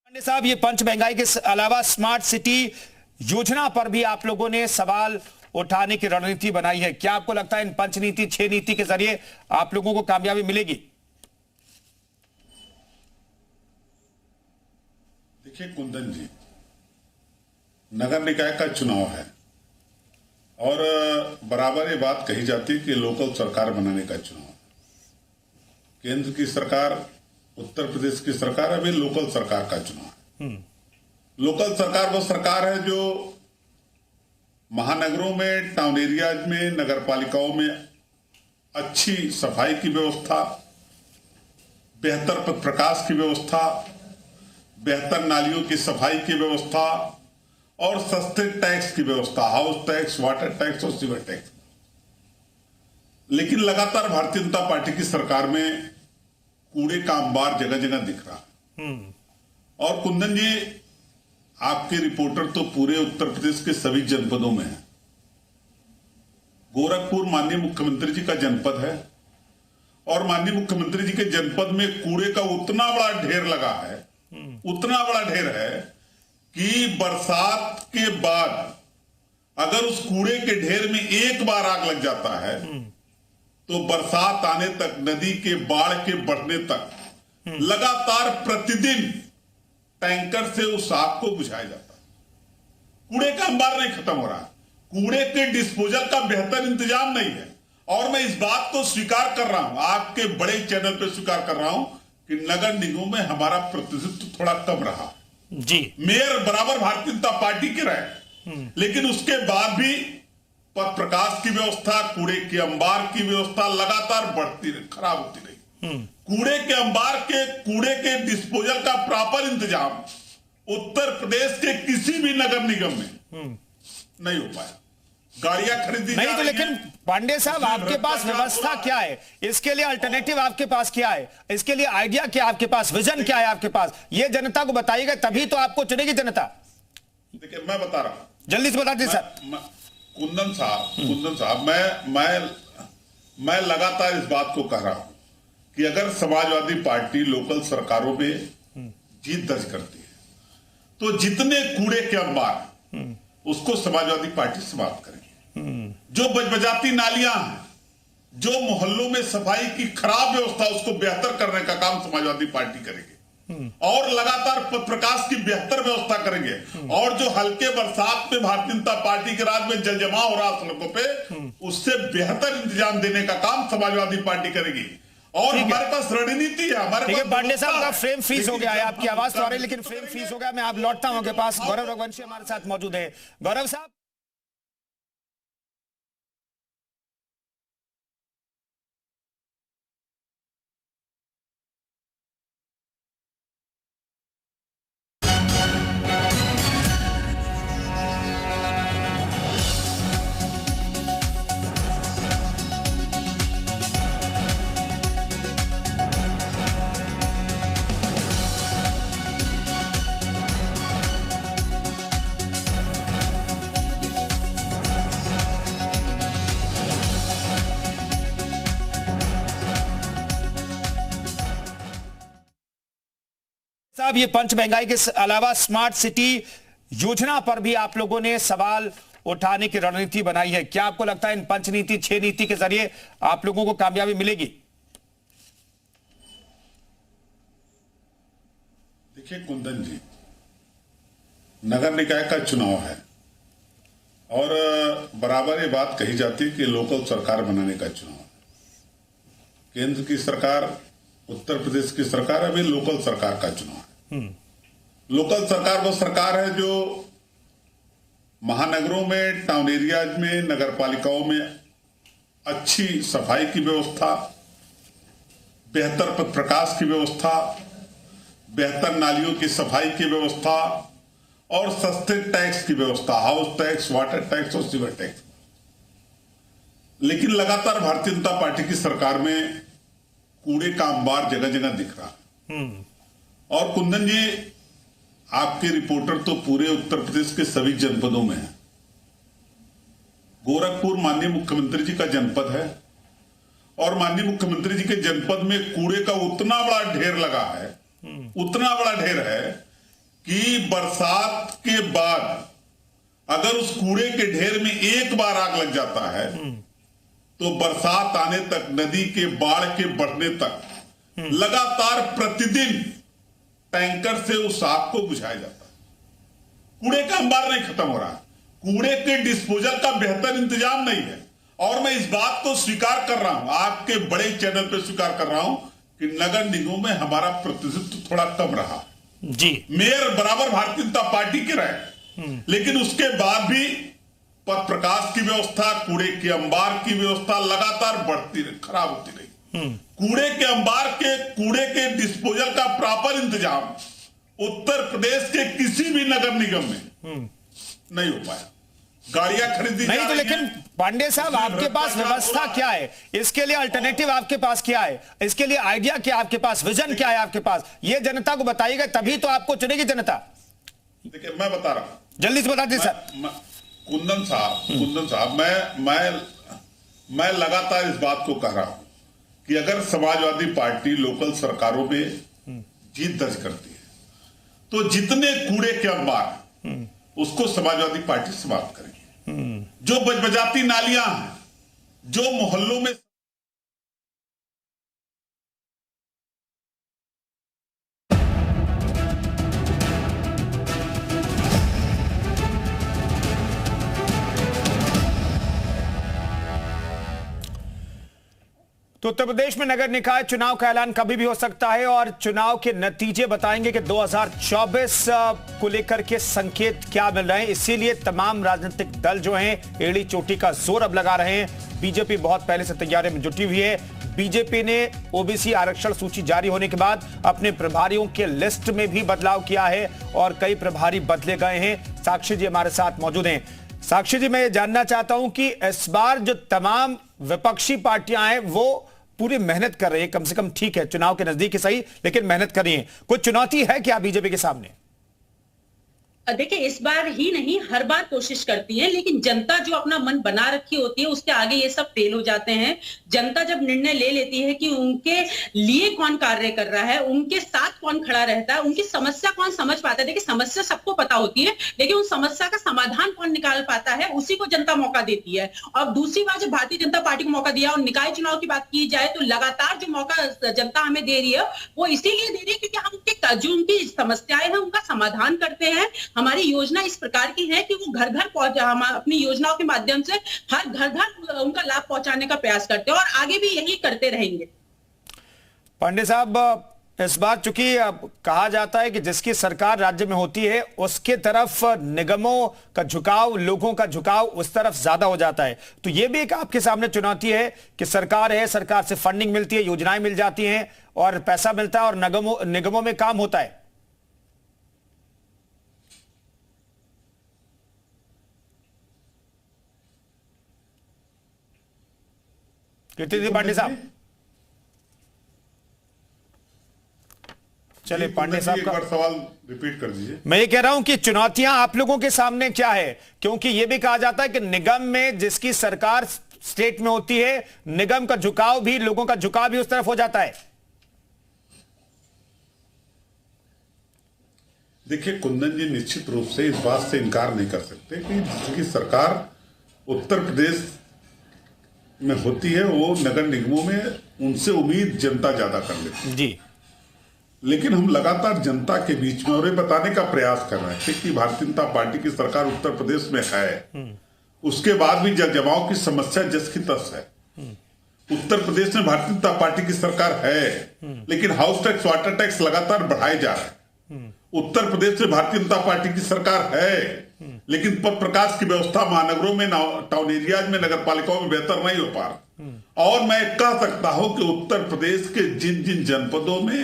पांडे साहब, ये पंच महंगाई के अलावा स्मार्ट सिटी योजना पर भी आप लोगों ने सवाल उठाने की रणनीति बनाई है। क्या आपको लगता है इन पंच नीति 6 नीति के जरिए आप लोगों को कामयाबी मिलेगी? देखिए कुंदन जी, नगर निकाय का चुनाव है और बराबर ये बात कही जाती है कि लोकल सरकार बनाने का चुनाव है। केंद्र की सरकार, उत्तर प्रदेश की सरकार, अभी लोकल सरकार का चुनाव है। लोकल सरकार वो सरकार है जो महानगरों में, टाउन एरियाज में, नगर पालिकाओं में अच्छी सफाई की व्यवस्था, बेहतर पथ प्रकाश की व्यवस्था, बेहतर नालियों की सफाई की व्यवस्था और सस्ते टैक्स की व्यवस्था, हाउस टैक्स, वाटर टैक्स और सीवर टैक्स। लेकिन लगातार भारतीय जनता पार्टी की सरकार में कूड़े का अंबार जगह जगह दिख रहा है। और कुंदन जी, आपके रिपोर्टर तो पूरे उत्तर प्रदेश के सभी जनपदों में हैं। गोरखपुर माननीय मुख्यमंत्री जी का जनपद है और माननीय मुख्यमंत्री जी के जनपद में कूड़े का उतना बड़ा ढेर लगा है, उतना बड़ा ढेर है कि बरसात के बाद अगर उस कूड़े के ढेर में एक बार आग लग जाता है तो बरसात आने तक, नदी के बाढ़ के बढ़ने तक लगातार प्रतिदिन टैंकर से उस आग को बुझाया जाता है। कूड़े का अंबार नहीं खत्म हो रहा, कूड़े के डिस्पोजल का बेहतर इंतजाम नहीं है। और मैं इस बात को स्वीकार कर रहा हूं, आपके बड़े चैनल पे स्वीकार कर रहा हूं कि नगर निगमों में हमारा प्रतिनिधित्व थोड़ा कम रहा जी। मेयर बराबर भारतीय जनता पार्टी के रहे, लेकिन उसके बाद भी पथ प्रकाश की व्यवस्था, कूड़े के अंबार की व्यवस्था लगातार बढ़ती रही, खराब होती रही। कूड़े के अंबार के, कूड़े के डिस्पोजल का प्रॉपर इंतजाम उत्तर प्रदेश के किसी भी नगर निगम में नहीं हो पाया। गाड़ियां खरीदी नहीं तो, लेकिन पांडे साहब, आपके पास व्यवस्था क्या है? इसके लिए अल्टरनेटिव आपके पास क्या है? इसके लिए आइडिया क्या है आपके पास? विजन क्या है आपके पास? ये जनता को बताइएगा, तभी तो आपको चुनेगी जनता। देखिए, मैं बता रहा हूं, जल्दी से बता दीजिए सर। कुंदन साहब, मैं लगातार इस बात को कह रहा हूं कि अगर समाजवादी पार्टी लोकल सरकारों में जीत दर्ज करती है तो जितने कूड़े के अंबार उसको समाजवादी पार्टी समाप्त करेगी। जो बजबजाती नालियां हैं, जो मोहल्लों में सफाई की खराब व्यवस्था, उसको बेहतर करने का काम समाजवादी पार्टी करेगी और लगातार पथ प्रकाश की बेहतर व्यवस्था करेंगे। और जो हल्के बरसात में भारतीय जनता पार्टी के राज में जल जमाव हो रहा सड़कों पे, उससे बेहतर इंतजाम देने का काम समाजवादी पार्टी करेगी। और हमारे पास रणनीति है, हमारे पास। पांडे साहब का फ्रेम फ्रीज हो गया है, आपकी आवाज तो आ रही है लेकिन फ्रेम फ्रीज हो गया। मैं आप लौटता हूं के पास। गौरव रघुवंशी हमारे साथ मौजूद है। गौरव साहब, ये पंच महंगाई के अलावा स्मार्ट सिटी योजना पर भी आप लोगों ने सवाल उठाने की रणनीति बनाई है। क्या आपको लगता है इन पंच नीति 6 नीति के जरिए आप लोगों को कामयाबी मिलेगी? देखिए कुंदन जी, नगर निकाय का चुनाव है और बराबर ये बात कही जाती है कि लोकल सरकार बनाने का चुनाव है। केंद्र की सरकार, उत्तर प्रदेश की सरकार, अभी लोकल सरकार का चुनाव है। लोकल सरकार वो सरकार है जो महानगरों में, टाउन एरियाज में, नगर पालिकाओं में अच्छी सफाई की व्यवस्था, बेहतर पथ प्रकाश की व्यवस्था, बेहतर नालियों की सफाई की व्यवस्था और सस्ते टैक्स की व्यवस्था, हाउस टैक्स, वाटर टैक्स और सीवर टैक्स। लेकिन लगातार भारतीय जनता पार्टी की सरकार में कूड़े का अंबार जगह जगह दिख रहा है। और कुंदन जी, आपके रिपोर्टर तो पूरे उत्तर प्रदेश के सभी जनपदों में हैं। गोरखपुर माननीय मुख्यमंत्री जी का जनपद है और माननीय मुख्यमंत्री जी के जनपद में कूड़े का उतना बड़ा ढेर लगा है, उतना बड़ा ढेर है कि बरसात के बाद अगर उस कूड़े के ढेर में एक बार आग लग जाता है तो बरसात आने तक, नदी के बाढ़ के बढ़ने तक लगातार प्रतिदिन टैंकर से उस आग को बुझाया जाता है। कूड़े का अंबार नहीं खत्म हो रहा है, कूड़े के डिस्पोजल का बेहतर इंतजाम नहीं है। और मैं इस बात को स्वीकार कर रहा हूं, आपके बड़े चैनल पे स्वीकार कर रहा हूं कि नगर निगमों में हमारा प्रतिनिधित्व थोड़ा कम रहा जी। मेयर बराबर भारतीय जनता पार्टी के रहे, लेकिन उसके बाद भी पथ प्रकाश की व्यवस्था, कूड़े के अंबार की व्यवस्था लगातार बढ़ती रही, खराब होती रही। कूड़े के अंबार के, कूड़े के डिस्पोजल का प्रॉपर इंतजाम उत्तर प्रदेश के किसी भी नगर निगम में नहीं हो पाया। गाड़ियां खरीदी नहीं तो, लेकिन पांडे साहब आपके पास व्यवस्था क्या है? इसके लिए अल्टरनेटिव आपके पास क्या है? इसके लिए आइडिया क्या आपके पास, विजन क्या है आपके पास? ये जनता को बताइएगा, तभी तो आपको चुनेगी जनता। देखिए मैं बता रहा हूं, जल्दी से बता दीजिए सर। कुंदन साहब, मैं लगातार इस बात को कह रहा हूं कि अगर समाजवादी पार्टी लोकल सरकारों में जीत दर्ज करती है तो जितने कूड़े के अंबार उसको समाजवादी पार्टी समाप्त करेगी। जो बजबजाती नालियां हैं, जो मोहल्लों में तो उत्तर प्रदेश में नगर निकाय चुनाव का ऐलान कभी भी हो सकता है और चुनाव के नतीजे बताएंगे कि 2024 को लेकर के संकेत क्या मिल रहे हैं। इसीलिए तमाम राजनीतिक दल जो हैं एड़ी चोटी का जोर अब लगा रहे हैं। बीजेपी बहुत पहले से तैयारी में जुटी हुई है। बीजेपी ने ओबीसी आरक्षण सूची जारी होने के बाद अपने प्रभारियों के लिस्ट में भी बदलाव किया है और कई प्रभारी बदले गए हैं। साक्षी जी हमारे साथ मौजूद हैं। साक्षी जी, मैं ये जानना चाहता हूं कि इस बार जो तमाम विपक्षी पार्टियां हैं वो पूरी मेहनत कर रही है, कम से कम ठीक है चुनाव के नजदीक ही सही, लेकिन मेहनत कर रही है। कोई चुनौती है क्या बीजेपी के सामने? देखिए, इस बार ही नहीं हर बार कोशिश करती है, लेकिन जनता जो अपना मन बना रखी होती है उसके आगे ये सब फेल हो जाते हैं। जनता जब निर्णय ले लेती है कि उनके लिए कौन कार्य कर रहा है, उनके साथ कौन खड़ा रहता है, उनकी समस्या कौन समझ पाता है। देखिए, समस्या सबको पता होती है, लेकिन उस समस्या का समाधान कौन निकाल पाता है उसी को जनता मौका देती है। और दूसरी बात, जो भारतीय जनता पार्टी को मौका दिया और निकाय चुनाव की बात की जाए तो लगातार जो मौका जनता हमें दे रही है वो इसीलिए दे रही है क्योंकि हम जो उनकी समस्याएं हैं उनका समाधान करते हैं। हमारी योजना इस प्रकार की है कि वो घर घर पहुंचा, हम अपनी योजनाओं के माध्यम से हर घर घर उनका लाभ पहुंचाने का प्रयास करते हैं और आगे भी यही करते रहेंगे। पांडे साहब, इस बार चूंकि कहा जाता है कि जिसकी सरकार राज्य में होती है उसके तरफ निगमों का झुकाव, लोगों का झुकाव उस तरफ ज्यादा हो जाता है, तो यह भी एक आपके सामने चुनौती है कि सरकार है, सरकार से फंडिंग मिलती है, योजनाएं मिल जाती हैं और पैसा मिलता है और निगमों में काम होता है। कीर्ति पांडे साहब, चलिए पांडे साहब का सवाल रिपीट कर दीजिए। मैं ये कह रहा हूं कि चुनौतियां आप लोगों के सामने क्या है, क्योंकि यह भी कहा जाता है कि निगम में जिसकी सरकार स्टेट में होती है निगम का झुकाव भी, लोगों का झुकाव भी उस तरफ हो जाता है। देखिए कुंदन जी, निश्चित रूप से इस बात से इनकार नहीं कर सकते कि जिसकी सरकार उत्तर प्रदेश में होती है वो नगर निगमों में उनसे उम्मीद जनता ज्यादा कर लेती है जी। लेकिन हम लगातार जनता के बीच में और ये बताने का प्रयास कर रहे थे कि भारतीय जनता पार्टी की सरकार उत्तर प्रदेश में है, उसके बाद भी जल जमाव की समस्या जस की तस है। उत्तर प्रदेश में भारतीय जनता पार्टी की सरकार है, लेकिन हाउस टैक्स, वाटर टैक्स लगातार बढ़ाए जा रहे हैं। उत्तर प्रदेश में भारतीय जनता पार्टी की सरकार है, लेकिन पथ प्रकाश की व्यवस्था महानगरों में, टाउन एरियाज में, नगर पालिकाओं में बेहतर नहीं हो पा रहा। और मैं कह सकता हूं कि उत्तर प्रदेश के जिन जिन जनपदों में